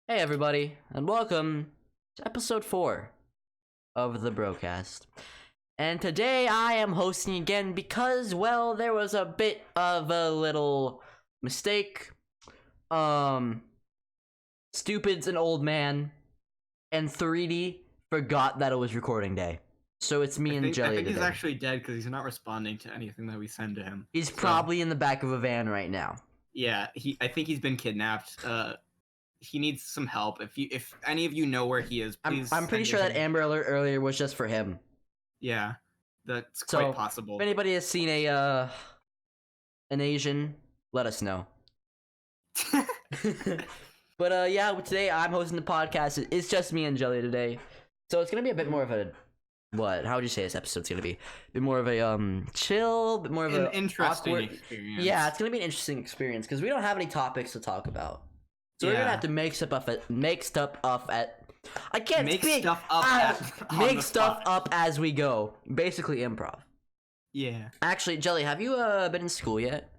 Hey everybody, and welcome to episode 4 of the Brocast. And today I am hosting again because, well, there was a bit of a little mistake. Stupid's an old man, and 3D forgot that it was recording day. So it's me and Jelly I think today. he's actually dead because he's not responding to anything that we send to him. He's probably in the back of a van right now. Yeah, I think he's been kidnapped. He needs some help. If any of you know where he is, please. I'm pretty sure that Amber Alert earlier was just for him. Yeah, that's So, quite possible. If anybody has seen an Asian, let us know. But yeah, today I'm hosting the podcast. It's just me and Jelly today, so it's gonna be a bit more of a how would you say this episode's gonna be? A bit more of a chill, bit more of an interesting awkward experience. Yeah, it's gonna be an interesting experience because we don't have any topics to talk about, so we're gonna have to make stuff up as we go. Basically, improv. Yeah. Actually, Jelly, have you been in school yet?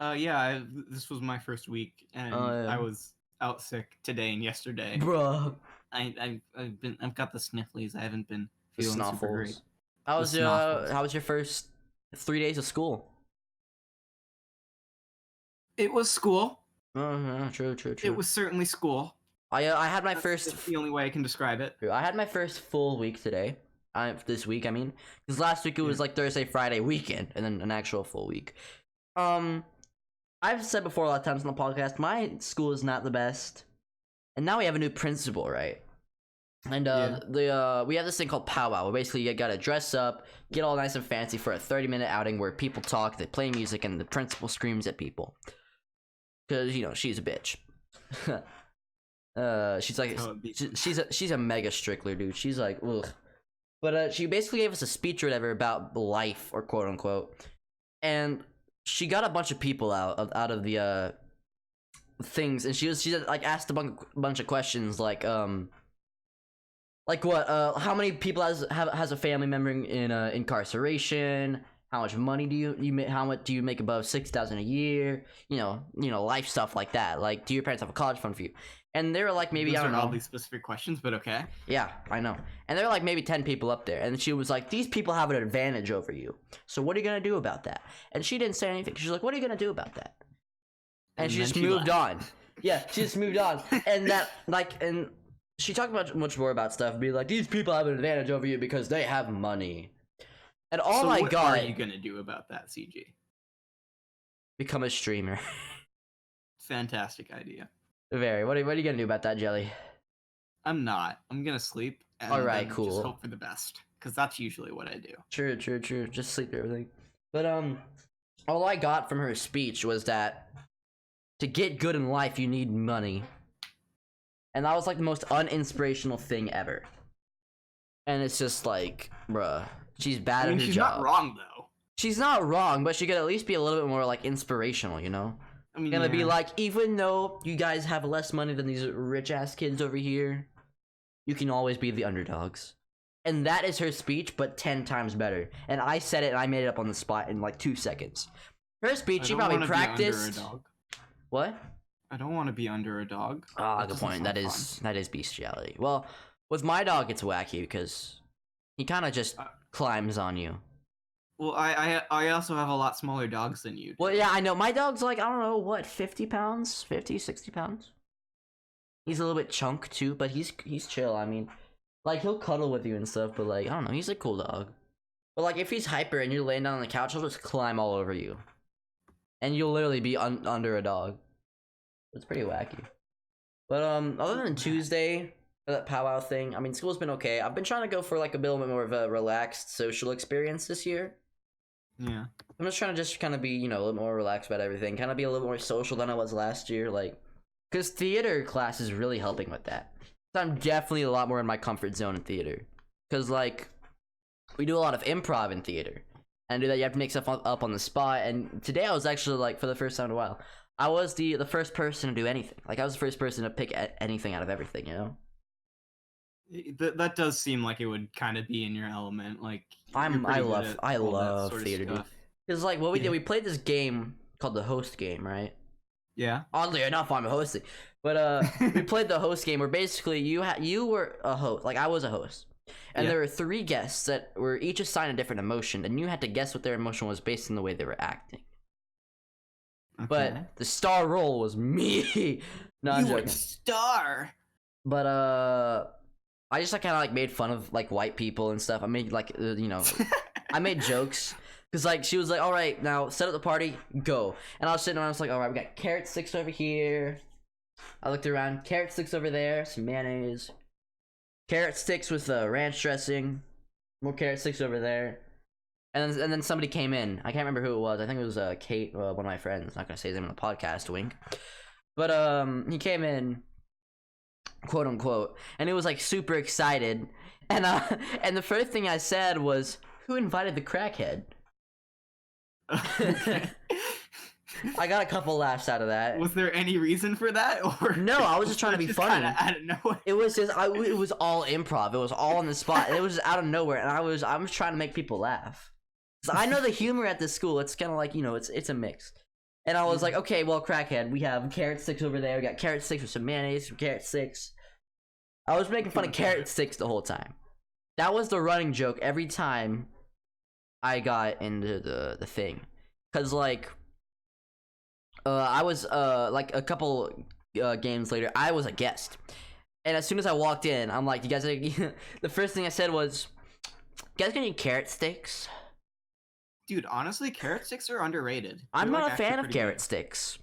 Yeah. This was my first week, and I was out sick today and yesterday. Bruh. I've got the snifflies. I haven't been feeling super great. How was your first 3 days of school? It was school. True. It was certainly school. I had my first. That's the only way I can describe it. I had my first full week today. This week, I mean, because last week it was like Thursday, Friday weekend, and then an actual full week. I've said before a lot of times on the podcast, my school is not the best, and now we have a new principal, right? And we have this thing called powwow, where basically you gotta dress up, get all nice and fancy for a 30-minute outing where people talk, they play music, and the principal screams at people. Cause she's a bitch. She's like she's a mega strickler, dude. She's like ugh. But she basically gave us a speech or whatever about life, or quote unquote, and she got a bunch of people out of the things, and she like asked a bunch of questions like what how many people has a family member in incarceration, how much money do you make, how much do you make above $6,000 a year, life stuff like that, like do your parents have a college fund for you? And there were like maybe, I don't know, all these specific questions, but okay. Yeah, I know. And there were like maybe 10 people up there, and she was like, these people have an advantage over you, so what are you gonna do about that? And she didn't say anything. She's like, what are you gonna do about that? And she just moved on. Yeah, she just moved on. And that, like, and she talked much more about stuff, be like, these people have an advantage over you because they have money. And oh my god, what are you gonna do about that, CG? Become a streamer. Fantastic idea. Very. What are you gonna do about that, Jelly? I'm not. I'm gonna sleep. And all right, cool. Just hope for the best, because that's usually what I do. True. Just sleep through everything. But all I got from her speech was that to get good in life, you need money, and that was like the most uninspirational thing ever. And it's just like, bruh, she's bad at her job. She's not wrong though. She's not wrong, but she could at least be a little bit more like inspirational, I mean, gonna be like, even though you guys have less money than these rich ass kids over here, you can always be the underdogs. And that is her speech, but 10 times better. And I said it and I made it up on the spot in like 2 seconds. Her speech, she probably practiced. What? I don't want to be under a dog. Ah, good point. That is bestiality. Well, with my dog, it's wacky because he kind of just climbs on you. Well, I also have a lot smaller dogs than you do. Well, yeah, I know. My dog's like, I don't know, what, 50 pounds? 50, 60 pounds? He's a little bit chunk, too, but he's chill. I mean, like, he'll cuddle with you and stuff, but, like, I don't know. He's a cool dog. But, like, if he's hyper and you're laying down on the couch, he'll just climb all over you. And you'll literally be under a dog. It's pretty wacky. But, other than Tuesday, that powwow thing, I mean, school's been okay. I've been trying to go for, like, a bit more of a relaxed social experience this year. Yeah. I'm just trying to kind of be, a little more relaxed about everything. Kind of be a little more social than I was last year. Like, because theater class is really helping with that. So I'm definitely a lot more in my comfort zone in theater. Because, like, we do a lot of improv in theater. And to do that, you have to make stuff up on the spot. And today I was actually, like, for the first time in a while, I was the first person to do anything. Like, I was the first person to pick anything out of everything, That does seem like it would kind of be in your element. Like, I love theater, dude. Because like what we did, we played this game called the host game, right? Yeah. Oddly enough, I'm hosting. But we played the host game where basically you were a host, like I was a host, and Yeah. there were 3 guests that were each assigned a different emotion, and you had to guess what their emotion was based on the way they were acting. Okay. But the star role was me. No, I'm you were joking. the star. But I just like kind of like made fun of like white people and stuff. I made like you know, I made jokes because like she was like, "All right, now set up the party, go." And I was sitting around, I was like, "All right, we got carrot sticks over here." I looked around, carrot sticks over there, some mayonnaise, carrot sticks with ranch dressing, more carrot sticks over there, and then somebody came in. I can't remember who it was. I think it was Kate, one of my friends. Not gonna say his name on the podcast, wink. But he came in, quote unquote, and he was like super excited, and the first thing I said was, "Who invited the crackhead?" Okay. I got a couple laughs out of that. Was there any reason for that, or No, I was just trying to be funny. Out of nowhere. It was just it was all improv. It was all on the spot. It was just out of nowhere, and I was trying to make people laugh. So I know the humor at this school. It's kind of like, you know, it's a mix. And I was like, okay, well, crackhead, we have carrot sticks over there. We got carrot sticks with some mayonnaise, some carrot sticks. I was making fun of carrot sticks the whole time. That was the running joke every time I got into the thing, cause like I was like a couple games later, I was a guest, and as soon as I walked in, I'm like, "You guys," the first thing I said was, "You guys got any carrot sticks?" Dude, honestly, carrot sticks are underrated. I'm They're, not like, a fan actually of pretty carrot good. sticks.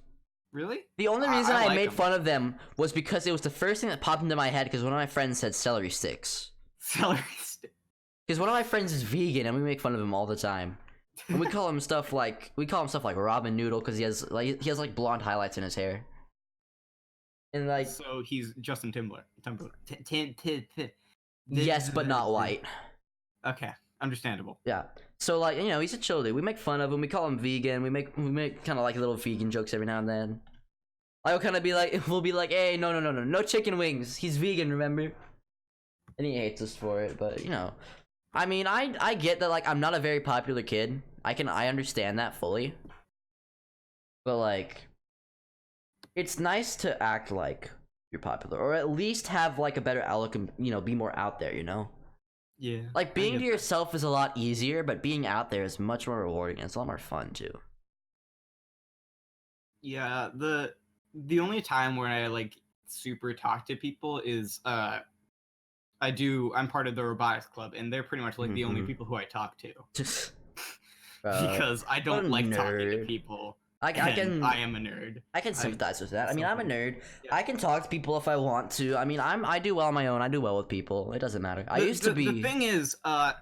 Really? The only reason I like made 'em. fun of them was because it was the first thing that popped into my head, because one of my friends said celery sticks. Celery stick. Because one of my friends is vegan, and we make fun of him all the time. And we call him stuff like Robin Noodle, because he has like blonde highlights in his hair. And like, So he's Justin Timberlake. yes, but not white. Okay, understandable. Yeah. So like, you know, he's a chill dude. We make fun of him. We call him vegan. We make kind of like little vegan jokes every now and then. I'll kind of be like, we'll be like, "Hey, no chicken wings. He's vegan, remember?" And he hates us for it. But you know, I mean, I get that like I'm not a very popular kid. I understand that fully. But like, it's nice to act like you're popular, or at least have like a better outlook and, you know, be more out there, you know? Yeah. Like, I being get to that. yourself is a lot easier, but being out there is much more rewarding, and it's a lot more fun too. Yeah, the only time where I like super talk to people is I'm part of the robotics club, and they're pretty much like the only Mhm. people who I talk to. Just Because I don't a like talking to nerd. people. I and I am a nerd. I can sympathize with that. I mean, I'm a nerd. Yeah. I can talk to people if I want to. I mean, I do well on my own. I do well with people. It doesn't matter. I used to be. The thing is, I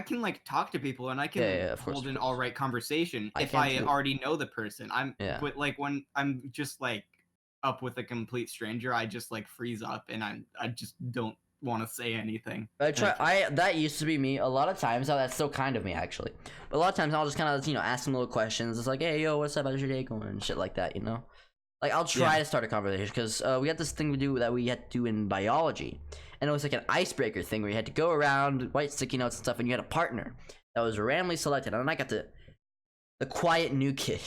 can like talk to people, and I can Yeah, of course, hold of an course. all right conversation I if can I too. already know the person. Yeah. But like when I'm just like up with a complete stranger, I just like freeze up, and I just don't want to say anything. That used to be me a lot of times. Oh, that's so kind of me, actually. But a lot of times I'll just kind of, you know, ask them little questions. It's like, "Hey, yo, what's up? How's your day going?" and shit like that, you know. Like, I'll try to start a conversation, because we had this thing we do that we had to do in biology, and it was like an icebreaker thing where you had to go around, write sticky notes and stuff, and you had a partner that was randomly selected, and then I got the quiet new kid.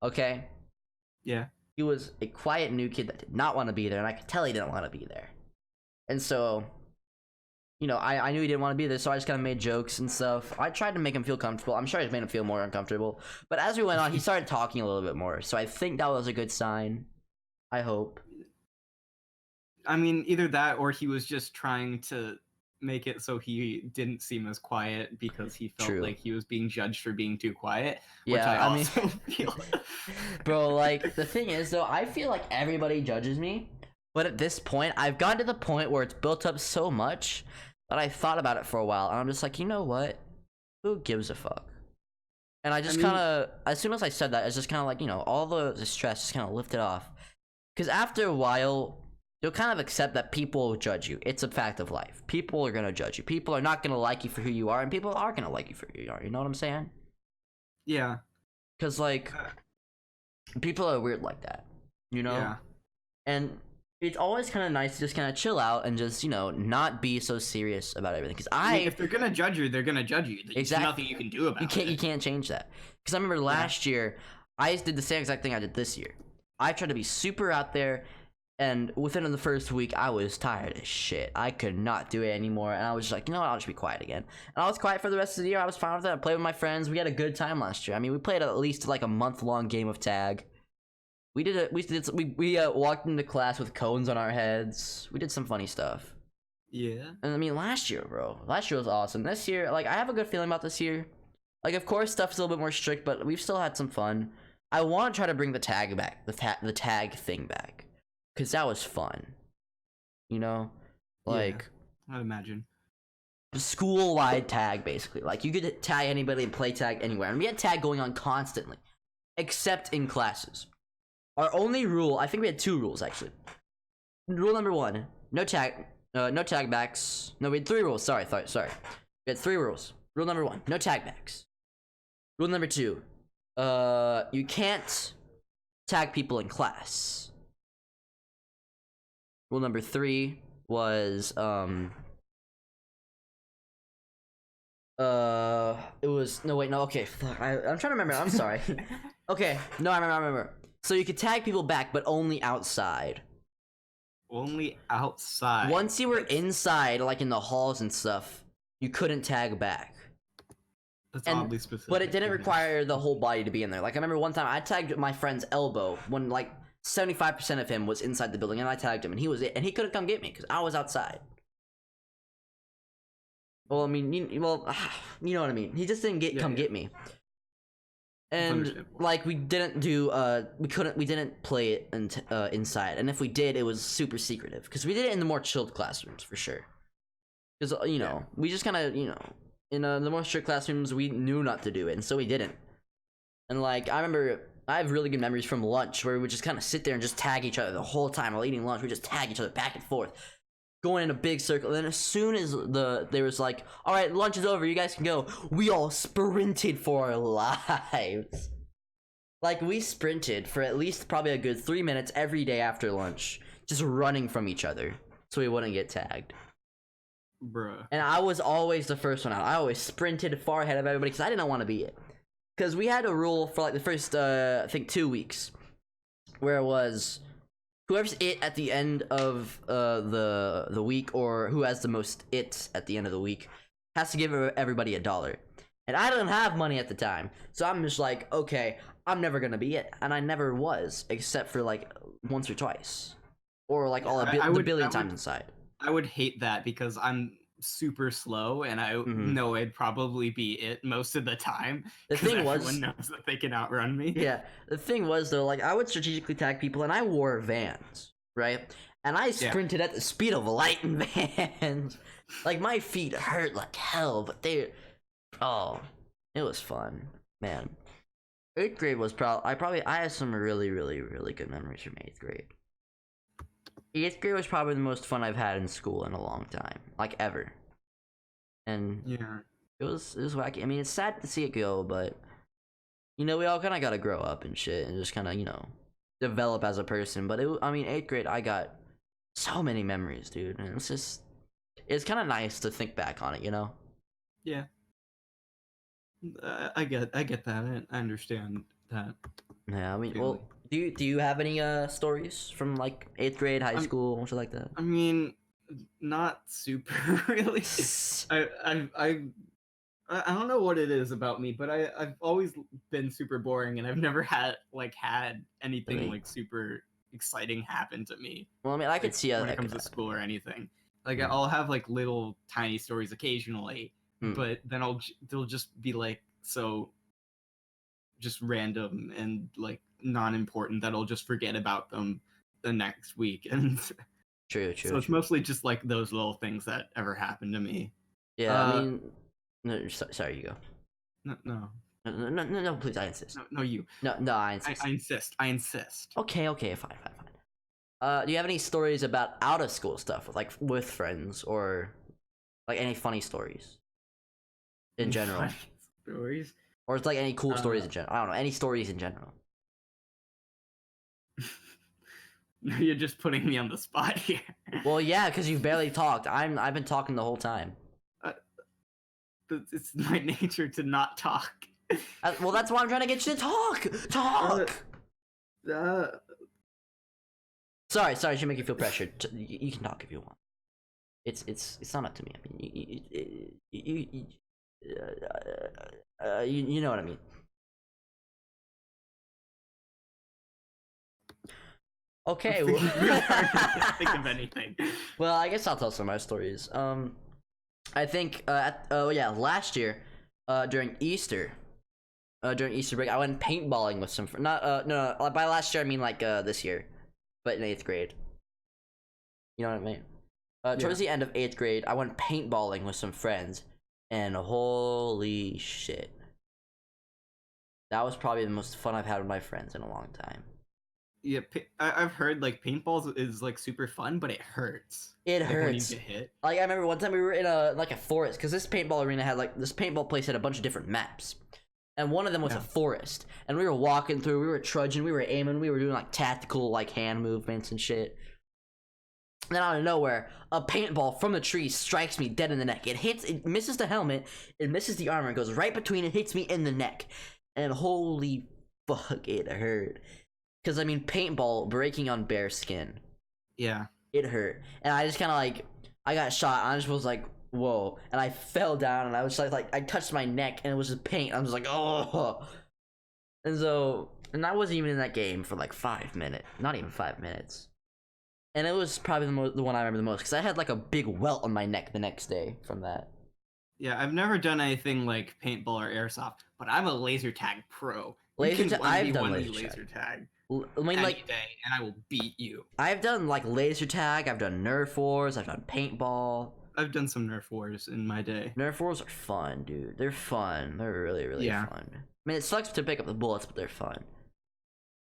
Okay, Yeah. he was a quiet new kid that did not want to be there, and I could tell he didn't want to be there. And so, you know, I knew he didn't want to be there, so I just kind of made jokes and stuff. I tried to make him feel comfortable. I'm sure I made him feel more uncomfortable. But as we went on, he started talking a little bit more. So I think that was a good sign. I hope. I mean, either that or he was just trying to make it so he didn't seem as quiet because he felt True. like he was being judged for being too quiet. Yeah, which I I mean- also feel. Bro, like, the thing is, though, I feel like everybody judges me. But at this point, I've gotten to the point where it's built up so much that I thought about it for a while. And I'm just like, you know what? Who gives a fuck? And I just mean- kind of, as soon as I said that, it's just kind of like, you know, all the stress just kind of lifted off. Because after a while, you'll kind of accept that people will judge you. It's a fact of life. People are going to judge you. People are not going to like you for who you are, and people are going to like you for who you are. You know what I'm saying? Yeah. Because, like, people are weird like that, you know? Yeah. And it's always kind of nice to just kind of chill out and just, you know, not be so serious about everything. Because I mean, if they're gonna judge you, they're gonna judge you. There's Exactly. nothing you can do about you it. can't change that. Because I remember last year, I did the same exact thing I did this year. I tried to be super out there, and within the first week, I was tired as shit. I could not do it anymore, and I was just like, you know what, I'll just be quiet again. And I was quiet for the rest of the year. I was fine with that. I played with my friends. We had a good time last year. I mean, we played at least like a month-long game of tag. We walked into class with cones on our heads. We did some funny stuff. Yeah. And I mean, last year was awesome. This year, like, I have a good feeling about this year. Like, of course, stuff's a little bit more strict, but we've still had some fun. I want to try to bring the tag back, the tag thing back. Because that was fun. You know? Like, yeah, I'd imagine. School-wide tag, basically. Like, you could tag anybody and play tag anywhere. And we had tag going on constantly. Except in classes. Our only rule, I think we had 2 rules, actually. Rule number 1, no tag backs. No, we had 3 rules. Sorry. We had 3 rules. Rule number 1, no tag backs. Rule number 2, you can't tag people in class. Rule number 3 was, it was, okay, fuck, I'm trying to remember, I'm sorry. Okay, no, I remember. So you could tag people back, but only outside. Only outside? Once you were inside, like in the halls and stuff, you couldn't tag back. That's oddly specific. But it didn't require the whole body to be in there. Like, I remember one time I tagged my friend's elbow when, like, 75% of him was inside the building, and I tagged him, and he couldn't come get me because I was outside. Well, I mean, you know what I mean. He just didn't come get me. And like, we didn't play it inside, and if we did, it was super secretive because we did it in the more chilled classrooms for sure. Because we just kind of in the more strict classrooms we knew not to do it, and so we didn't. And like, I remember, I have really good memories from lunch where we would just kind of sit there and just tag each other the whole time while eating lunch. We just tag each other back and forth, going in a big circle. And then as soon as there was like, all right, lunch is over, you guys can go, we all sprinted for our lives. Like, we sprinted for at least probably a good 3 minutes every day after lunch, just running from each other so we wouldn't get tagged. Bruh. And I was always the first one out. I always sprinted far ahead of everybody because I didn't want to be it. Because we had a rule for like the first, I think 2 weeks, where it was whoever's it at the end of the week, or who has the most its at the end of the week, has to give everybody $1. And I didn't have money at the time, so I'm just like, okay, I'm never gonna be it, and I never was, except for like once or twice, or like a billion times inside. I would hate that because I'm super slow, and I know I'd probably be it most of the time. The thing was, everyone knows that they can outrun me. Yeah, the thing was though, like, I would strategically tag people, and I wore Vans, right? And I sprinted at the speed of light in Vans. Like, my feet hurt like hell, but it was fun, man. 8th grade was I had some really, really, really good memories from 8th grade. 8th grade was probably the most fun I've had in school in a long time, like ever. And yeah, it was wacky. I mean, it's sad to see it go, but we all kind of gotta grow up and shit, and just kind of develop as a person. But 8th grade, I got so many memories, dude, and it's kind of nice to think back on it, Yeah. I get that. I understand that. Yeah, I mean, well, do you have any stories from like 8th grade, high school, something like that? I mean, not super really. I don't know what it is about me, but I've always been super boring, and I've never had anything really? Like super exciting happen to me. Well, I mean, I could see when it comes to school or anything. Like, I'll have like little tiny stories occasionally. But then they'll just be like just random and like non-important that I'll just forget about them the next week. And true. So it's mostly just like those little things that ever happened to me. Yeah, I mean, no, sorry, you go. No, please, I insist. No, you. No, I insist. I insist. Okay, fine. Do you have any stories about out of school stuff with friends, or like any funny stories? In general, stories, or it's like any cool stories in general. I don't know, any stories in general. You're just putting me on the spot here. Well, yeah, because you've barely talked. I've been talking the whole time. It's my nature to not talk. Well, that's why I'm trying to get you to talk. Sorry, it should make you feel pressured. You can talk if you want. It's not up to me. I mean, you know what I mean. Okay. Think of anything. Well, I guess I'll tell some of my stories. I think last year, during Easter break, I went paintballing with some no, by last year I mean like this year, but in 8th grade. You know what I mean? Towards the end of 8th grade, I went paintballing with some friends, and holy shit, that was probably the most fun I've had with my friends in a long time. Yeah, I've heard like paintballs is like super fun, but it hurts. It like, when you hurts. get hit. Like I remember one time we were in a forest, because this paintball arena had this paintball place had a bunch of different maps, and one of them was a forest. And we were walking through, we were trudging, we were aiming, we were doing like tactical like hand movements and shit. And then out of nowhere, a paintball from the tree strikes me dead in the neck. It misses the helmet, it misses the armor, it goes right between, it hits me in the neck, and holy fuck, it hurt. Because, I mean, paintball breaking on bare skin. Yeah. It hurt. And I just kind of like, I got shot. I just was like, whoa. And I fell down and I was like I touched my neck and it was just paint. I was like, oh. And I wasn't even in that game for like 5 minutes. Not even 5 minutes. And it was probably the one I remember the most. Because I had like a big welt on my neck the next day from that. Yeah, I've never done anything like paintball or airsoft, but I'm a laser tag pro. I've done laser tag. I mean, any like, day, and I will beat you. I've done like laser tag, I've done Nerf wars, I've done paintball. I've done some Nerf wars in my day. Nerf wars are fun, dude. They're fun. They're really, really fun. I mean, it sucks to pick up the bullets, but they're fun.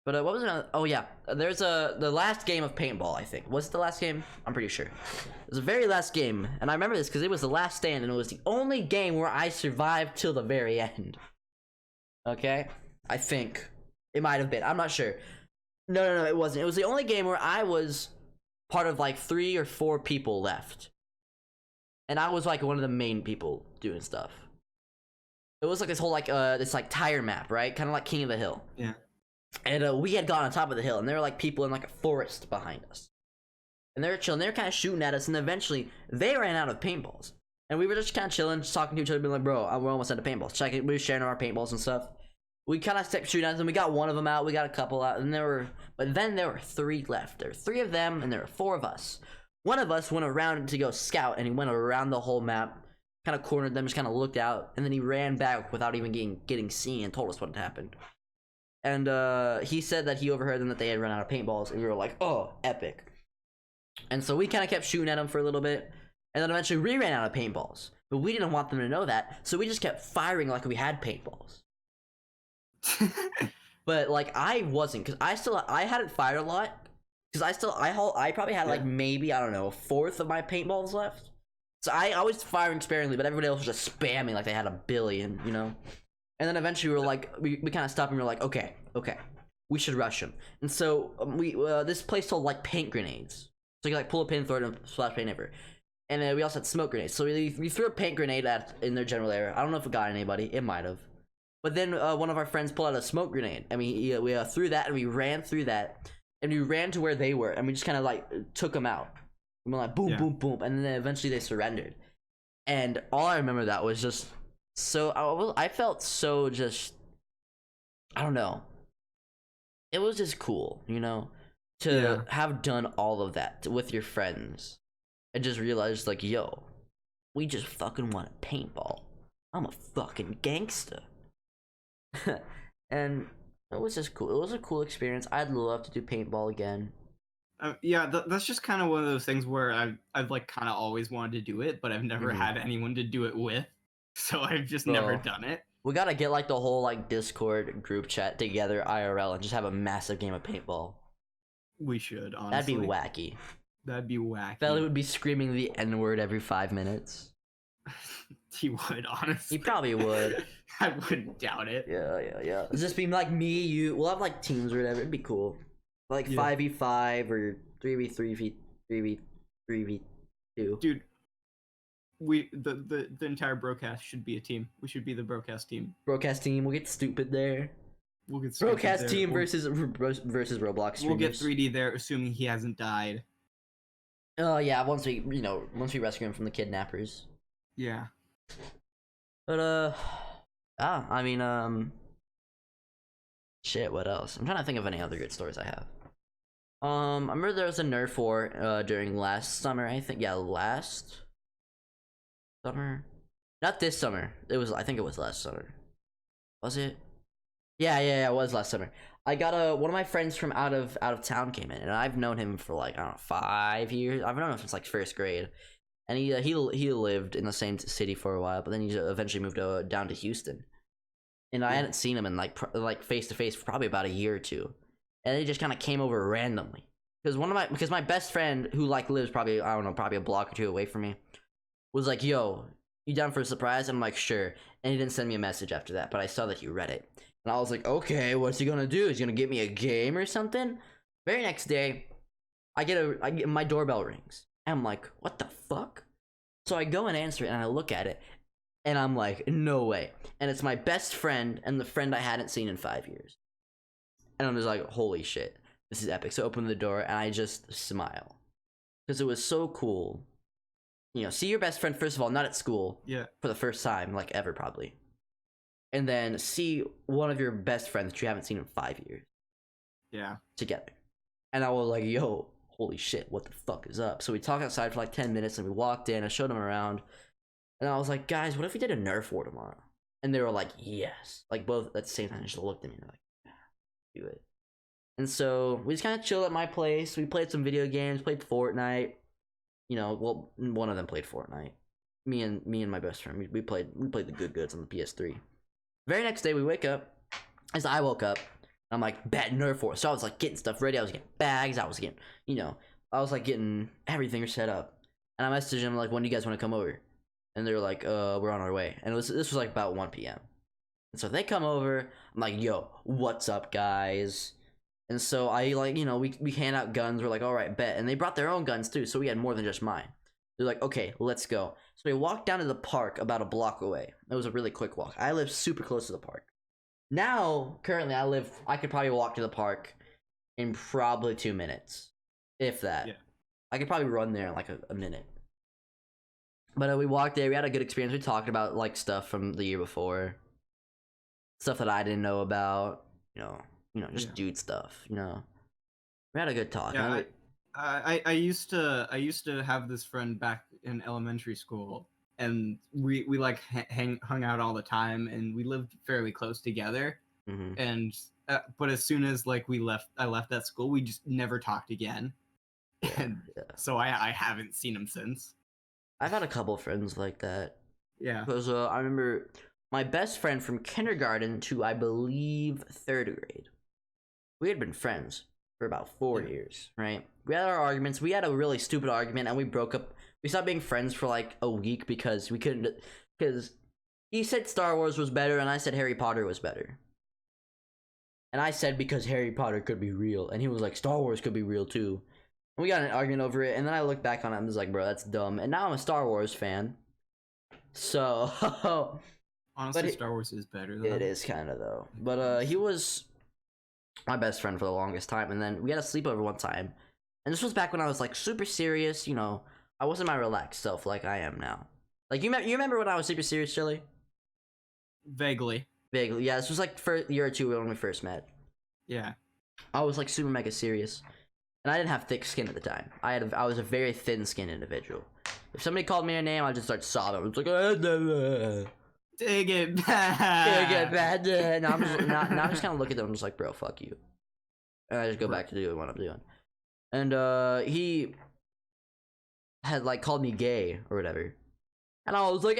But what was it? Oh yeah, there's the last game of paintball. I think was it the last game? I'm pretty sure. It was the very last game, and I remember this because it was the last stand, and it was the only game where I survived till the very end. Okay, I think it might have been. I'm not sure. No, it wasn't. It was the only game where I was part of like 3 or 4 people left. And I was like one of the main people doing stuff. It was like this whole this like tire map, right? Kind of like King of the Hill. Yeah. And we had gone on top of the hill, and there were like people in like a forest behind us. And they were chilling, they were kind of shooting at us, and eventually they ran out of paintballs. And we were just kind of chilling, just talking to each other, being like, bro, we're almost out of paintballs. We were sharing our paintballs and stuff. We kind of kept shooting at them. We got one of them out. We got a couple out, and but then there were 3 left. There were 3 of them, and there were 4 of us. One of us went around to go scout, and he went around the whole map, kind of cornered them, just kind of looked out, and then he ran back without even getting seen and told us what had happened. And he said that he overheard them that they had run out of paintballs, and we were like, oh, epic. And so we kind of kept shooting at them for a little bit, and then eventually we ran out of paintballs. But we didn't want them to know that, so we just kept firing like we had paintballs. But like I wasn't, because I hadn't fired a lot, because I probably had like maybe, I don't know, 1/4 of my paintballs left. So I was firing sparingly, but everybody else was just spamming like they had a billion, you know. And then eventually we were like, we kind of stopped and we were like, okay, we should rush them. And so this place sold like paint grenades, so you could like pull a pin, throw it, and splash paint over. And we also had smoke grenades, so we threw a paint grenade in their general area. I don't know if it got anybody, it might have. But then one of our friends pulled out a smoke grenade, and we threw that, and we ran through that, and we ran to where they were, and we just kind of like took them out. We were like boom, boom, boom, and then eventually they surrendered. And all I remember that was just I felt so just, I don't know. It was just cool, you know, to have done all of that with your friends, and just realize like, yo, we just fucking won a paintball. I'm a fucking gangster. And it was just cool. It was a cool experience. I'd love to do paintball again. That's just kind of one of those things where I've like kind of always wanted to do it, but I've never had anyone to do it with, so I've just never done it. We gotta get like the whole like Discord group chat together IRL and just have a massive game of paintball. We should, honestly. That'd be wacky. That'd be wacky. Felly would be screaming the N-word every 5 minutes. He would, honestly. He probably would. I wouldn't doubt it. Yeah. It'd just be like me, you. We'll have like teams or whatever. It'd be cool. Like 5v5 or 3v3, 3v2. Dude, the entire Brocast should be a team. We should be the Brocast team. Brocast team. We'll get stupid there. We'll get stupid Brocast there. team We'll- versus Roblox streamers. We'll get 3D there, assuming he hasn't died. Oh yeah, once we rescue him from the kidnappers. Yeah. But I mean shit, what else? I'm trying to think of any other good stories I have. I remember there was a Nerf war during last summer, I think. Yeah, last summer. Not this summer. I think it was last summer. Was it? Yeah, it was last summer. I got one of my friends from out of town came in, and I've known him for like, I don't know, 5 years. I've known him since like first grade. And he lived in the same city for a while, but then he eventually moved down to Houston. And I hadn't seen him in like face to face for probably about a year or two. And he just kind of came over randomly. Because my best friend, who like lives probably, I don't know, probably a block or two away from me, was like, yo, you down for a surprise? And I'm like, sure. And he didn't send me a message after that, but I saw that he read it. And I was like, okay, what's he gonna do? Is he gonna give me a game or something? Very next day, my doorbell rings. And I'm like, what the fuck? So I go and answer it, and I look at it, and I'm like, no way. And it's my best friend and the friend I hadn't seen in 5 years. And I'm just like, holy shit, this is epic. So I open the door, and I just smile. Because it was so cool. You know, see your best friend, first of all, not at school. Yeah. For the first time, like ever, probably. And then see one of your best friends that you haven't seen in 5 years. Yeah. Together. And I was like, yo, holy shit, what the fuck is up? So we talked outside for like 10 minutes, and we walked in, I showed them around. And I was like, guys, what if we did a Nerf war tomorrow? And they were like, yes. Like, both at the same time, just looked at me and they're like, yeah, do it. And so we just kind of chilled at my place. We played some video games, played Fortnite. You know, well, one of them played Fortnite. Me and my best friend, we played the good goods on the PS3. Very next day, we wake up. As I woke up, I'm like, bet Nerf war. So I was like getting stuff ready. I was getting bags. I was getting, I was like getting everything set up. And I messaged them like, when do you guys want to come over? And they were like, we're on our way. And this was like about 1 p.m. And so they come over. I'm like, yo, what's up, guys? And so I like, we hand out guns. We're like, all right, bet. And they brought their own guns too. So we had more than just mine. They're like, okay, let's go. So we walked down to the park about a block away. It was a really quick walk. I live super close to the park. Now, currently, I could probably walk to the park in probably 2 minutes. If that. Yeah. I could probably run there in like a minute. But we walked there. We had a good experience. We talked about like stuff from the year before. Stuff that I didn't know about. Just dude stuff. We had a good talk. Yeah, I used to have this friend back in elementary school, and we like hung out all the time, and we lived fairly close together. Mm-hmm. And but as soon as like I left that school, we just never talked again. And so I haven't seen him since. I've had a couple friends like that. Yeah. Because I remember my best friend from kindergarten to, I believe, 3rd grade. We had been friends for about 4 years, right? We had our arguments. We had a really stupid argument, and we broke up. We stopped being friends for like a week because we couldn't. Because he said Star Wars was better, and I said Harry Potter was better. And I said because Harry Potter could be real, and he was like, Star Wars could be real too. We got in an argument over it, and then I looked back on it and was like, bro, that's dumb. And now I'm a Star Wars fan. So honestly, Star Wars is better though. It is kind of though. But he was my best friend for the longest time, and then we had a sleepover one time. And this was back when I was like super serious, I wasn't my relaxed self like I am now. Like you remember when I was super serious, Chili? Vaguely. Yeah, this was like for a year or two when we first met. Yeah. I was like super mega serious. And I didn't have thick skin at the time. I was a very thin-skinned individual. If somebody called me a name, I'd just start sobbing. It's like, take it back. Take it back. Now I'm just kind of look at them. I'm just like, bro, fuck you. And I just go back to doing what I'm doing. And he had like called me gay or whatever, and I was like,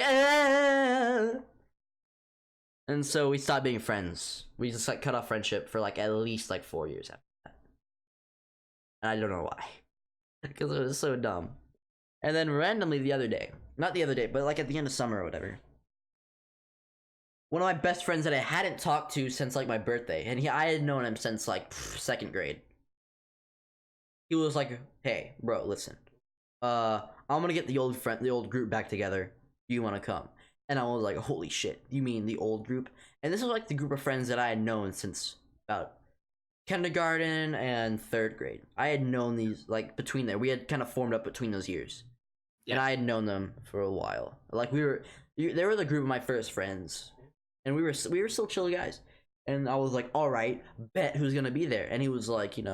And so we stopped being friends. We just like cut off friendship for like at least like 4 years after that. And I don't know why. Because it was so dumb. And then randomly the other day, not the other day, but like at the end of summer or whatever, one of my best friends that I hadn't talked to since like my birthday, and I had known him since like 2nd grade. He was like, hey, bro, listen. I'm gonna get the old group back together. Do you want to come? And I was like, holy shit, you mean the old group? And this was like the group of friends that I had known since about kindergarten and third grade. I had known these like between there. We had kind of formed up between those years, and I had known them for a while. Like they were the group of my first friends, and we were still chill guys. And I was like, all right, bet who's gonna be there. And he was like, I'm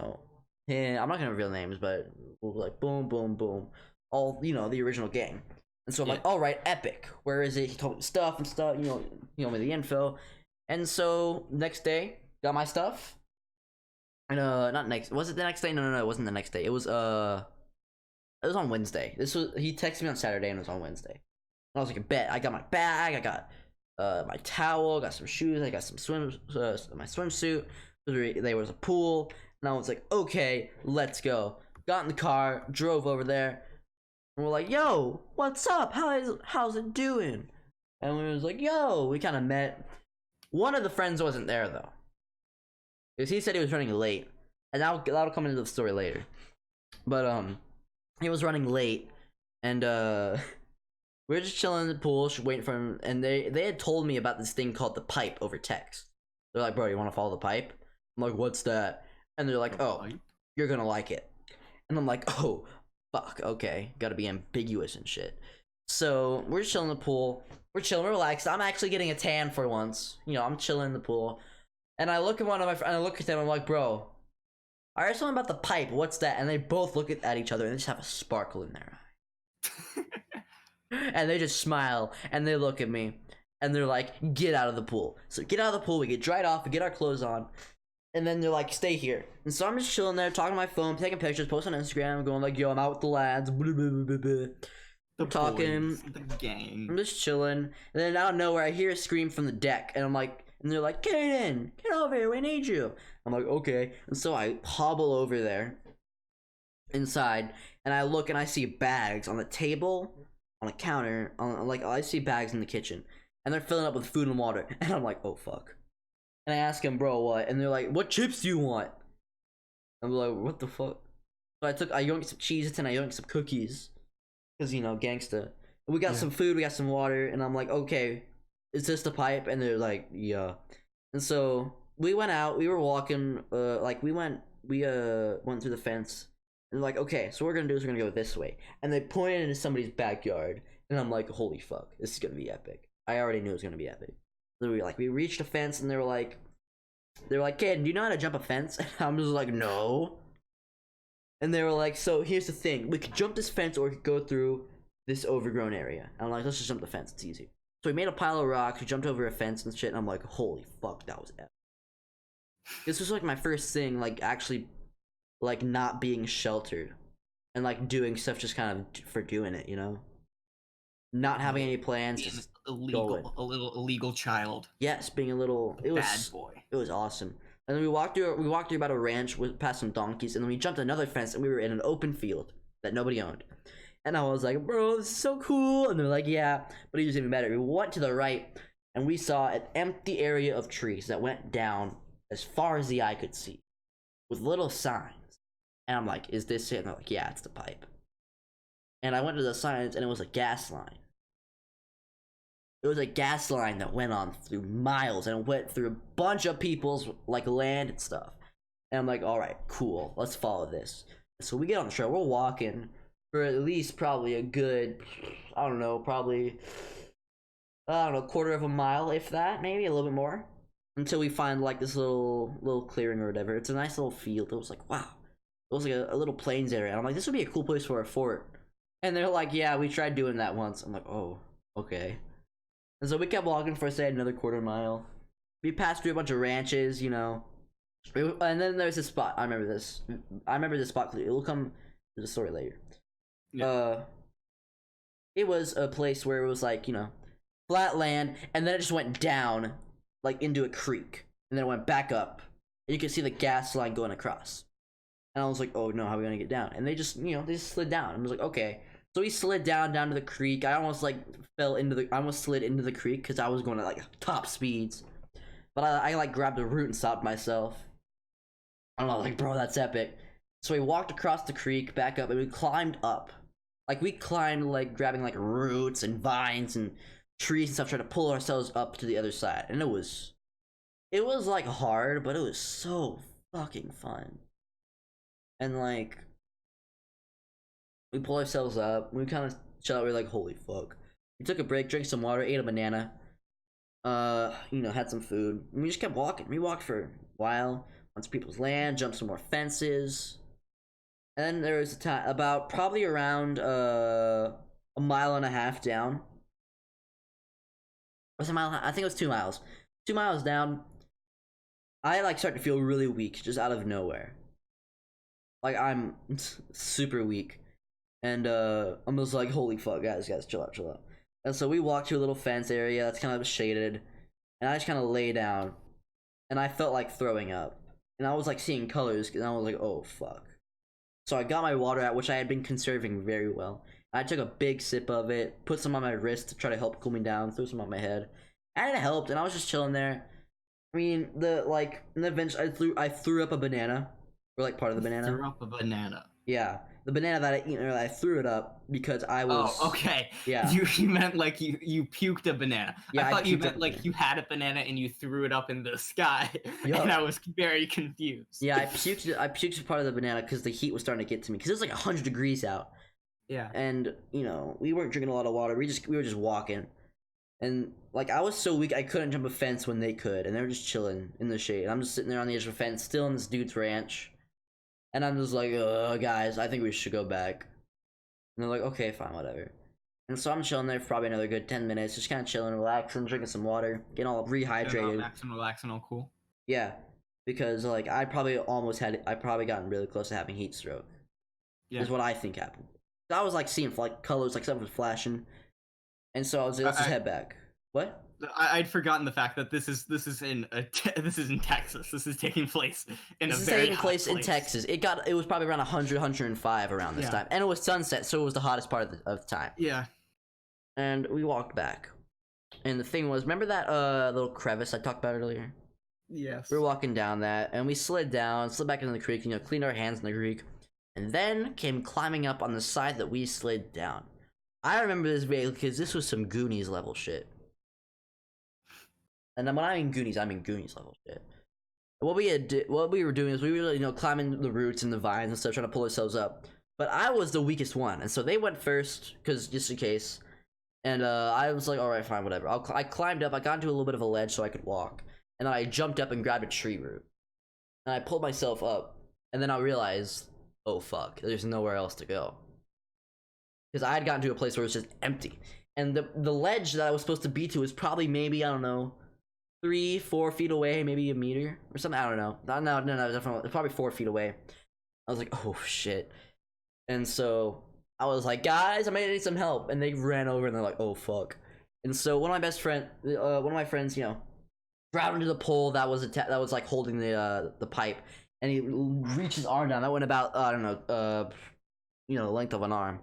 not gonna reveal names, but we'll be like boom, boom, boom, all the original gang. And so I'm like, all right, epic. Where is it? He told me stuff and stuff. He told me the info. And so next day, got my stuff. And not next. Was it the next day? No, it wasn't the next day. It was on Wednesday. He texted me on Saturday and it was on Wednesday. And I was like, bet. I got my bag. I got my towel. Got some shoes. I got some my swimsuit. There was a pool. And I was like, okay, let's go. Got in the car, drove over there. And we're like, yo, what's up? How's it doing? And we was like, yo, we kind of met. One of the friends wasn't there though, because he said he was running late, and that'll come into the story later. But he was running late, and we were just chilling in the pool, waiting for him. And they had told me about this thing called the pipe over text. They're like, bro, you want to follow the pipe? I'm like, what's that? And they're like, oh, you're gonna like it. And I'm like, oh, fuck, okay, gotta be ambiguous and shit. So we're just chilling in the pool. We're chilling, we're relaxed. I'm actually getting a tan for once. I'm chilling in the pool. And I look at one of my friends, and I look at them, I'm like, bro, I heard something about the pipe, what's that? And they both look at each other, and they just have a sparkle in their eye. And they just smile, and they look at me, and they're like, get out of the pool. So get out of the pool, we get dried off, we get our clothes on, and then they're like, stay here. And so I'm just chilling there, talking on my phone, taking pictures, posting on Instagram, going like, yo, I'm out with the lads, blah, blah, blah, blah. The talking, boys, the gang. I'm just chilling, and then out of nowhere, I hear a scream from the deck, and I'm like, and they're like, Kaden, get over here, we need you. I'm like, okay. And so I hobble over there, inside, and I look and I see bags on the table, on a counter, I see bags in the kitchen, and they're filling up with food and water, and I'm like, oh fuck. And I ask them, bro, what? And they're like, what chips do you want? I'm like, what the fuck? So I yoinked some Cheez-Its and I yoinked some cookies. Because, gangsta. We got some food, we got some water, and I'm like, okay, is this the pipe? And they're like, yeah. And so we went out, we were walking, we went through the fence, and they're like, okay, so what we're gonna do is we're gonna go this way. And they pointed into somebody's backyard, and I'm like, holy fuck, this is gonna be epic. I already knew it was gonna be epic. So we reached a fence, and they were like, Kaden, do you know how to jump a fence? And I'm just like, no. And they were like, so here's the thing, we could jump this fence or we could go through this overgrown area. And I'm like, let's just jump the fence, it's easy. So we made a pile of rocks, we jumped over a fence and shit, and I'm like, holy fuck, that was epic. This was like my first thing, like actually like not being sheltered and like doing stuff just kind of for doing it, not having any plans, just a little illegal child. Yes, being a little, it was bad boy. It was awesome. And then we walked through about a ranch past some donkeys, and then we jumped another fence, and we were in an open field that nobody owned. And I was like, bro, this is so cool. And they're like, yeah, but it was even better. We went to the right, and we saw an empty area of trees that went down as far as the eye could see, with little signs. And I'm like, is this it? And they're like, yeah, it's the pipe. And I went to the signs, and it was a gas line. It was a gas line that went on through miles and went through a bunch of people's land and stuff. And I'm like, all right, cool, let's follow this. So we get on the trail, we're walking for at least probably a good, quarter of a mile, if that, maybe a little bit more, until we find like this little clearing or whatever. It's a nice little field. It was like, wow, it was like a little plains area. And I'm like, this would be a cool place for a fort. And they're like, yeah, we tried doing that once. I'm like, oh, okay. And so we kept walking for, say, another quarter mile. We passed through a bunch of ranches, And then there's this spot. I remember this spot clearly. It will come to the story later. Yeah. It was a place where it was like, flat land, and then it just went down, like, into a creek. And then it went back up. And you could see the gas line going across. And I was like, oh no, how are we gonna get down? And they just, they just slid down. I was like, okay. So we slid down to the creek. I almost slid into the creek because I was going at like top speeds. But I like grabbed a root and stopped myself. And I was like, bro, that's epic. So we walked across the creek, back up, and we climbed up. Like we climbed like grabbing like roots and vines and trees and stuff, trying to pull ourselves up to the other side. And it was it was like hard, but it was so fucking fun. And like we pull ourselves up, we kind of chill out. We're like, holy fuck. We took a break, drank some water, ate a banana. Had some food. And we just kept walking. We walked for a while, went to people's land, jumped some more fences. And then there was a time about probably around a mile and a half down. Was it a mile? I think it was 2 miles. 2 miles down, I like started to feel really weak just out of nowhere. Like I'm super weak, and I'm just like, holy fuck, guys, chill out, chill out. And so we walked to a little fence area that's kind of shaded, and I just kind of lay down, and I felt like throwing up, and I was like seeing colors, and I was like, oh fuck. So I got my water out, which I had been conserving very well. I took a big sip of it, put some on my wrist to try to help cool me down, threw some on my head, and it helped. And I was just chilling there. I mean, in the bench, I threw up a banana, or like part of the banana. Threw up a banana. Yeah, the banana that I threw it up because I was. Oh, okay. Yeah. You meant like you puked a banana. Yeah, I thought you meant like you had a banana and you threw it up in the sky, and I was very confused. Yeah, I puked part of the banana because the heat was starting to get to me because it was like 100 degrees out. Yeah. And we weren't drinking a lot of water. We were just walking. And like I was so weak I couldn't jump a fence when they could, and they were just chilling in the shade. I'm just sitting there on the edge of a fence, still in this dude's ranch, and I'm just like, guys, I think we should go back. And they're like, okay, fine, whatever. And so I'm chilling there for probably another good 10 minutes, just kind of chilling, relaxing, drinking some water, getting all rehydrated. Relaxing, all cool. Yeah, because like I probably gotten really close to having heat stroke. Yeah, is what I think happened. I was like seeing like colors, like something was flashing. And so I was like, let's just head back. What? I'd forgotten the fact that this is in Texas. This is taking place in a very hot place in Texas. It was probably around 100, 105 around this time, and it was sunset, so it was the hottest part of the time. Yeah. And we walked back, and the thing was, remember that little crevice I talked about earlier? Yes. We were walking down that, and we slid back into the creek. Cleaned our hands in the creek, and then came climbing up on the side that we slid down. I remember this vaguely because this was some Goonies level shit. And then when I mean Goonies level shit. What we were doing is we were climbing the roots and the vines and stuff, trying to pull ourselves up. But I was the weakest one, and so they went first because just in case. And I was like, all right, fine, whatever. I climbed up. I got into a little bit of a ledge so I could walk, and then I jumped up and grabbed a tree root, and I pulled myself up. And then I realized, oh fuck, there's nowhere else to go. Because I had gotten to a place where it was just empty. And the ledge that I was supposed to be to was probably maybe, I don't know, 3-4 feet away, maybe a meter or something. I don't know. No, definitely probably 4 feet away. I was like, oh shit. And so I was like, guys, I might need some help. And they ran over and they're like, oh fuck. And so one of my friends, grabbed into the pole that was like holding the pipe, and he reached his arm down. That went about I don't know, the length of an arm.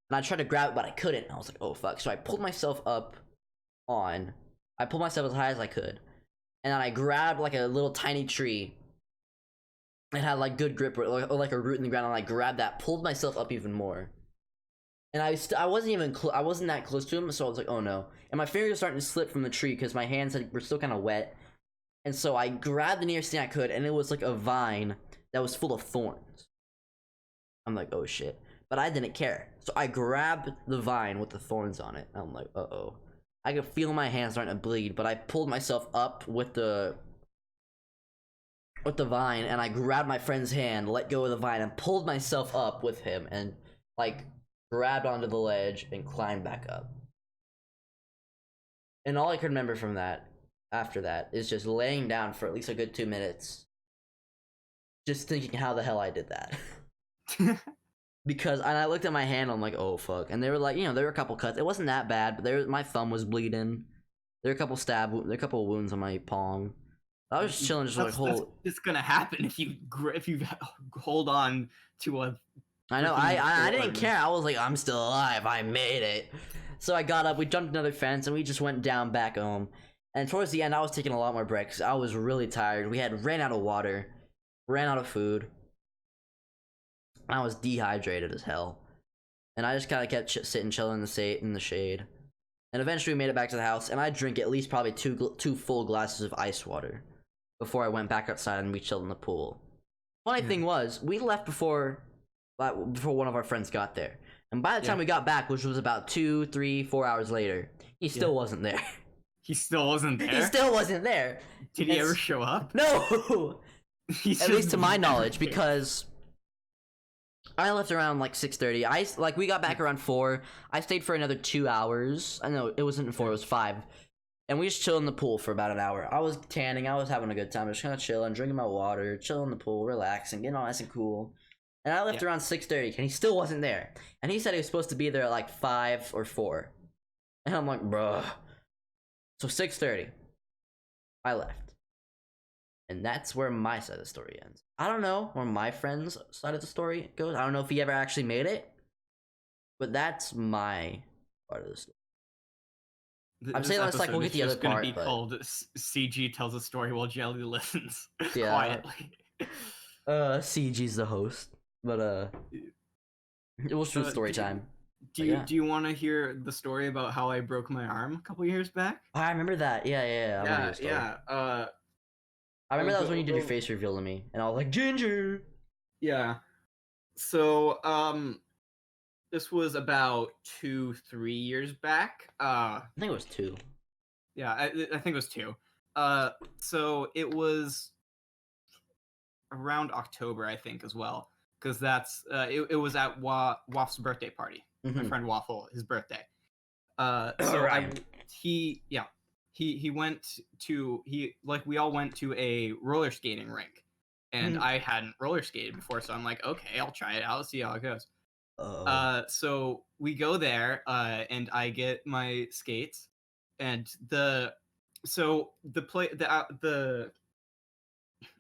And I tried to grab it, but I couldn't. I was like, oh fuck. So I pulled myself up I pulled myself as high as I could. And then I grabbed like a little tiny tree. It had like good grip, or like a root in the ground, and I grabbed that, pulled myself up even more. And I wasn't that close to him, so I was like, oh no. And my fingers were starting to slip from the tree because my hands were still kind of wet. And so I grabbed the nearest thing I could, and it was like a vine that was full of thorns. I'm like, oh shit. But I didn't care. So I grabbed the vine with the thorns on it. I'm like, uh-oh. I could feel my hands starting to bleed, but I pulled myself up with the vine, and I grabbed my friend's hand, let go of the vine, and pulled myself up with him, and like grabbed onto the ledge and climbed back up. And all I could remember from that, after that, is just laying down for at least a good 2 minutes, just thinking how the hell I did that. Because I looked at my hand, I'm like, oh fuck. And they were like, there were a couple cuts. It wasn't that bad, but my thumb was bleeding. There were a couple wounds on my palm. I was just chilling, just like hold. It's gonna happen if you hold on to a. I know. I didn't care. I was like, I'm still alive. I made it. So I got up. We jumped another fence, and we just went down back home. And towards the end, I was taking a lot more breaks. I was really tired. We had ran out of water, ran out of food. I was dehydrated as hell, and I just kind of kept sitting, chilling in the shade. And eventually, we made it back to the house, and I drink at least probably two full glasses of ice water before I went back outside and we chilled in the pool. Funny thing was, we left before one of our friends got there. And by the time we got back, which was about 2, 3, 4 hours later, he still wasn't there. He still wasn't there? He still wasn't there. Did he ever show up? No! At least to my knowledge, because I left around like 6:30. We got back around 4. I stayed for another 2 hours. I know it wasn't 4, it was 5. And we just chilled in the pool for about an hour. I was tanning, I was having a good time, just kind of chilling, drinking my water, chilling in the pool, relaxing, getting all nice and cool. And I left around 6:30, and he still wasn't there. And he said he was supposed to be there at like 5 or 4. And I'm like, bruh. So 6:30, I left. And that's where my side of the story ends. I don't know where my friend's side of the story goes. I don't know if he ever actually made it. But that's my part of the story. I'm saying that's like we'll get the other part. It's going to be called CG tells a story while Jelly listens quietly. CG's the host. But it was true story time. Do you want to hear the story about how I broke my arm a couple years back? Oh, I remember that. Yeah. I remember that was when you did your face reveal to me, and I was like, Ginger. Yeah. So this was about 2-3 years back. I think it was 2. Yeah, I think it was 2. So it was around October, I think, as well, because that's it was at Waff's birthday party. My friend Waffle, his birthday. He went to we all went to a roller skating rink, and I hadn't roller skated before, so I'm like, okay, I'll try it out, see how it goes. So we go there, and I get my skates, and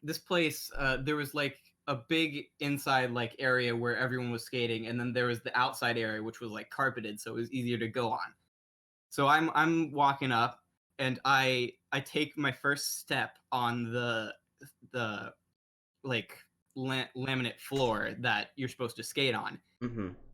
this place, there was like a big inside like area where everyone was skating, and then there was the outside area which was like carpeted, so it was easier to go on. So I'm walking up, and I take my first step on the like laminate floor that you're supposed to skate on.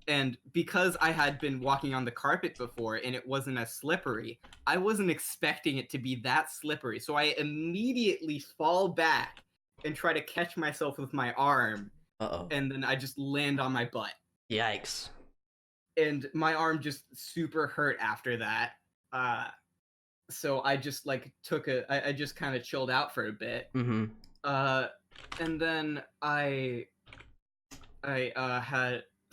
And because I had been walking on the carpet before and it wasn't as slippery, I wasn't expecting it to be that slippery. So I immediately fall back and try to catch myself with my arm. And then I just land on my butt. Yikes. And my arm just super hurt after that. So I just like I just kind of chilled out for a bit. And then I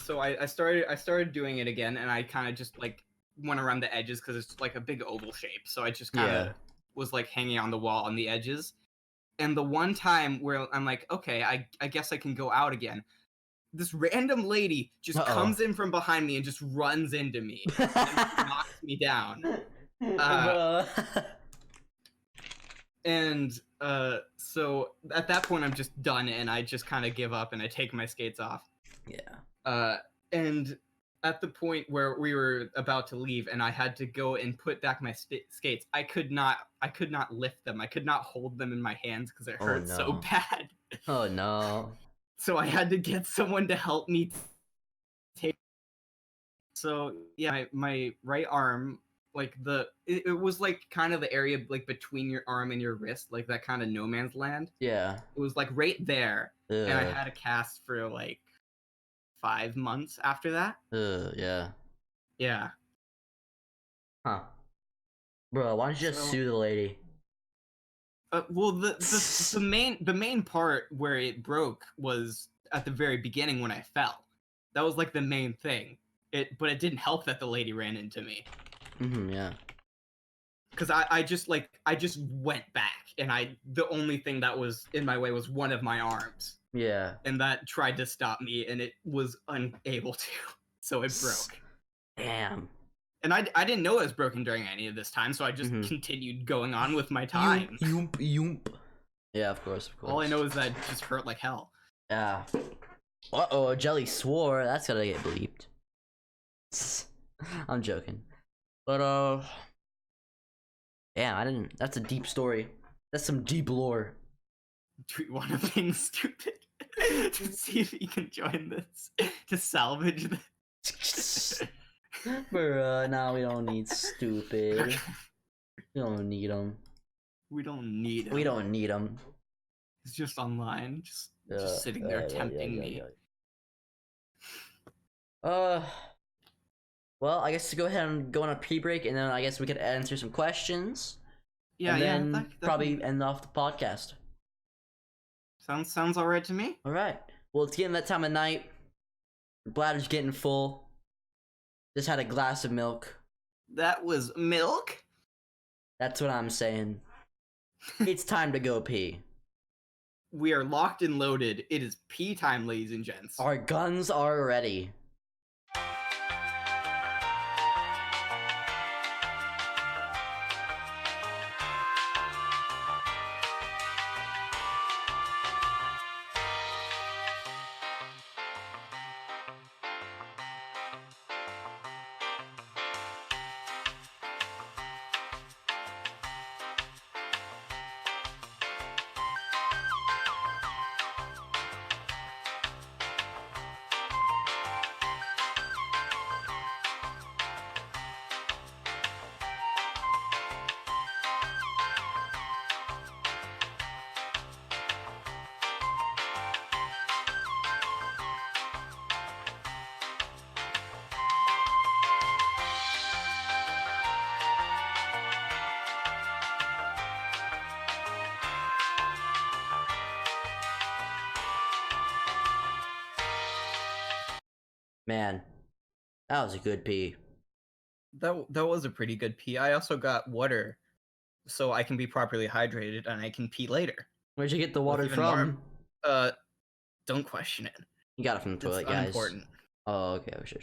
started doing it again, and I kind of just like went around the edges because it's like a big oval shape. So I just kind of was like hanging on the wall on the edges. And the one time where I'm like, okay, I guess I can go out again, this random lady just comes in from behind me and just runs into me and knocks me down. And so at that point I'm just done, and I just kind of give up and I take my skates off. And at the point where we were about to leave and I had to go and put back my skates, I could not lift them. I could not hold them in my hands because it hurt so bad. Oh no. So I had to get someone to help me take. So yeah, my right arm, like it was like kind of the area like between your arm and your wrist, like that kind of no man's land. Yeah. It was like right there. And I had a cast for like 5 months after that. Yeah. Huh. Bro, why don't you just sue the lady? Well, the main part where it broke was at the very beginning when I fell. That was like the main thing. But it didn't help that the lady ran into me. Yeah. Because I just went back, and the only thing that was in my way was one of my arms. Yeah. And that tried to stop me, and it was unable to. So it broke. Damn. And I didn't know it was broken during any of this time, so I just continued going on with my time. Yoomp. Yeah, of course. All I know is that it just hurt like hell. Yeah. Uh-oh, Jelly swore. That's gotta get bleeped. I'm joking. But, yeah, that's a deep story. That's some deep lore. Do you want to being stupid? To see if you can join this. To salvage this. Nah, we don't need stupid. We don't need them. We don't need them. We don't need them. He's just online, just sitting there tempting me. Well, I guess to go ahead and go on a pre-break, and then I guess we could answer some questions. Yeah, and yeah. then probably end off the podcast. Sounds all right to me. All right. Well, it's getting that time of night. Your bladder's getting full. Just had a glass of milk. That was milk? That's what I'm saying. It's time to go pee. We are locked and loaded. It is pee time, ladies and gents. Our guns are ready. Man, that was a good pee. That was a pretty good pee. I also got water, so I can be properly hydrated and I can pee later. Where'd you get the water from? Don't question it. You got it from the toilet, guys. Unimportant. Oh, okay. Sure.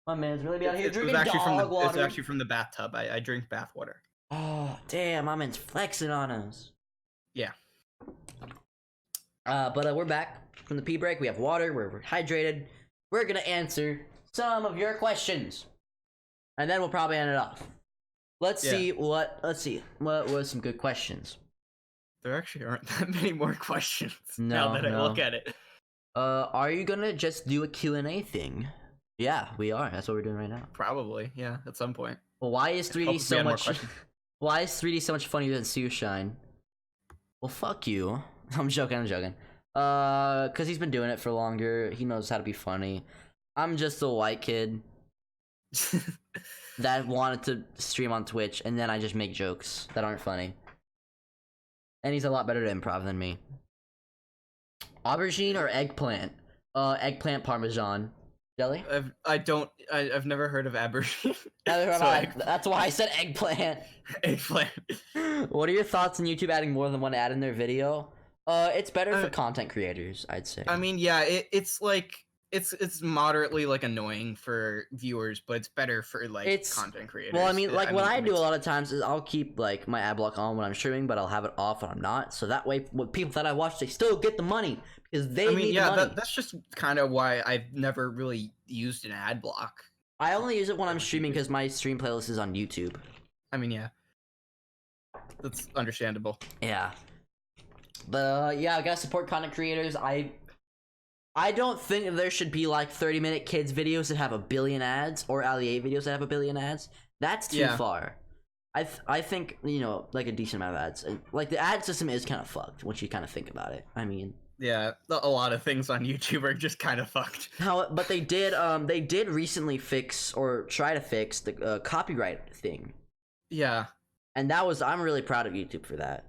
My man's really out here drinking It's water. actually from the bathtub. I drink bath water. Oh, damn! My man's flexing on us. Yeah. But we're back from the pee break. We have water. We're hydrated. We're gonna answer some of your questions, and then we'll probably end it off. Let's see what was some good questions. There actually aren't that many more questions now that I look at it. Are you gonna just do a Q&A thing? Yeah, we are. That's what we're doing right now. Probably, yeah, at some point. Well, why is 3D so much? Why is 3D so much funnier than Sushine? Well, fuck you. I'm joking. Cause he's been doing it for longer. He knows how to be funny. I'm just a white kid that wanted to stream on Twitch, and then I just make jokes that aren't funny. And he's a lot better at improv than me. Aubergine or eggplant? Eggplant parmesan. Jelly? I've never heard of aubergine. That's why I said eggplant. Eggplant. What are your thoughts on YouTube adding more than one ad in their video? It's better for content creators, I'd say. I mean, yeah, it's like it's moderately like annoying for viewers, but it's better for content creators. Well, I mean, what I do a lot of times is I'll keep like my ad block on when I'm streaming, but I'll have it off when I'm not. So that way, with people that I watch, they still get the money because they need the money. That's just kind of why I've never really used an ad block. I only use it when I'm streaming because my stream playlist is on YouTube. I mean, yeah, that's understandable. Yeah. But yeah, I gotta support content creators. I don't think there should be like 30-minute kids videos that have a billion ads or Ali videos that have a billion ads. That's too far. I think, you know, like a decent amount of ads. Like the ad system is kind of fucked once you kind of think about it. I mean, yeah, a lot of things on YouTube are just kind of fucked. But they did recently fix or try to fix the copyright thing. Yeah. And I'm really proud of YouTube for that.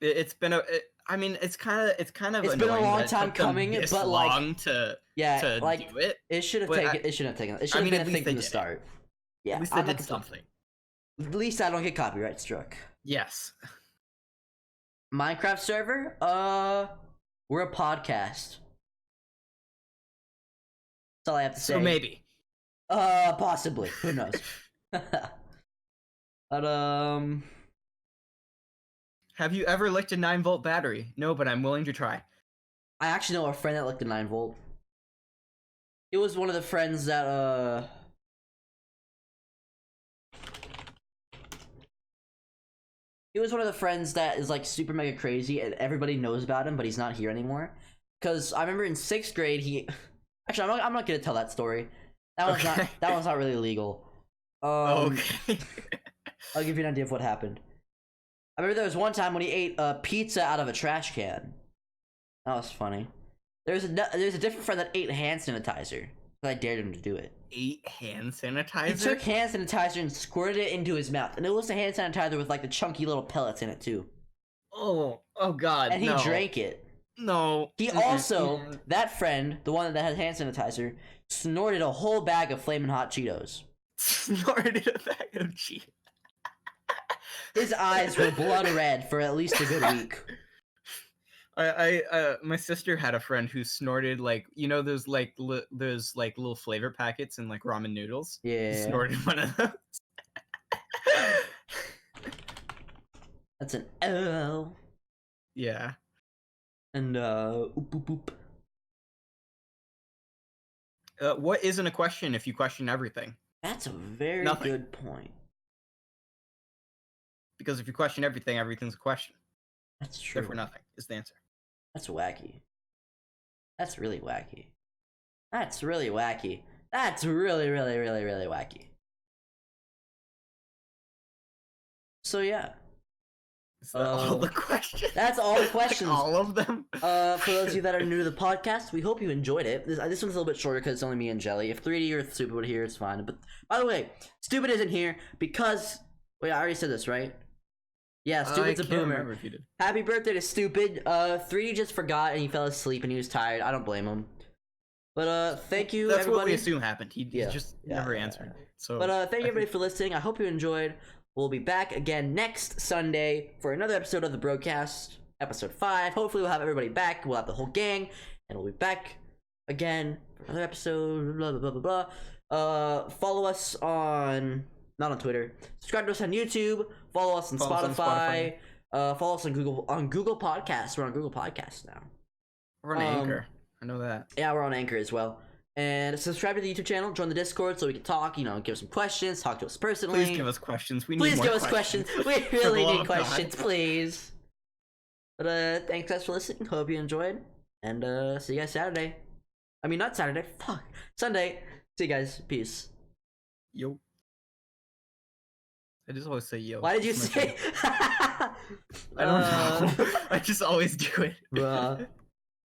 It's been it's kind of been a long time coming, but like to do it. It shouldn't have been a thing from the start. Yeah, at least they did something. At least I don't get copyright struck. Yes. Minecraft server? We're a podcast. That's all I have to say. So maybe. Possibly. Who knows? But have you ever licked a 9-volt battery? No, but I'm willing to try. I actually know a friend that licked a 9-volt. It was one of the friends that He was one of the friends that is like super mega crazy and everybody knows about him, but he's not here anymore. Cause I remember in 6th grade he actually I'm not gonna tell that story. That one's not really legal. Okay. I'll give you an idea of what happened. I remember there was one time when he ate a pizza out of a trash can. That was funny. There's a different friend that ate hand sanitizer. So I dared him to do it. Ate hand sanitizer? He took hand sanitizer and squirted it into his mouth. And it was a hand sanitizer with like the chunky little pellets in it too. Oh God. And he drank it. No. He also, that friend, the one that had hand sanitizer, snorted a whole bag of Flamin' Hot Cheetos. Snorted a bag of Cheetos. His eyes were blood red for at least a good week. My sister had a friend who snorted like, you know, those like those like little flavor packets in like ramen noodles. Yeah. He snorted one of those. That's an L. Yeah. And oop boop boop. What isn't a question if you question everything? That's a very good point. Because if you question everything, everything's a question. That's true. Therefore, nothing is the answer. That's wacky. That's really wacky. That's really wacky. That's really, really, really, really wacky. So yeah. Is that all the questions? That's all the questions. Like all of them? For those of you that are new to the podcast, we hope you enjoyed it. This one's a little bit shorter because it's only me and Jelly. If 3D or Stupid were here, it's fine. But by the way, Stupid isn't here because... Wait, I already said this, right? Yeah, Stupid's a boomer. Remember if you did. Happy birthday to Stupid. 3D just forgot and he fell asleep and he was tired. I don't blame him. But thank you, That's everybody. what we assume happened. He just never answered. So, but thank you everybody for listening. I hope you enjoyed. We'll be back again next Sunday for another episode of the Brocast, episode 5. Hopefully we'll have everybody back. We'll have the whole gang, and we'll be back again for another episode. Blah blah blah blah blah. Follow us on Twitter. Subscribe to us on YouTube. Follow us on Spotify. Follow us on Google Podcasts. We're on Google Podcasts now. We're on Anchor. I know that. Yeah, we're on Anchor as well. And subscribe to the YouTube channel, join the Discord so we can talk, give us some questions, talk to us personally. Please give us questions. We need Please more give us questions. We really need questions, God. please. But thanks guys for listening. Hope you enjoyed. And see you guys Saturday. I mean, not Saturday. Fuck. Sunday. See you guys. Peace. Yo. I just always say yo. Why did you say? I don't know. I just always do it. Bruh.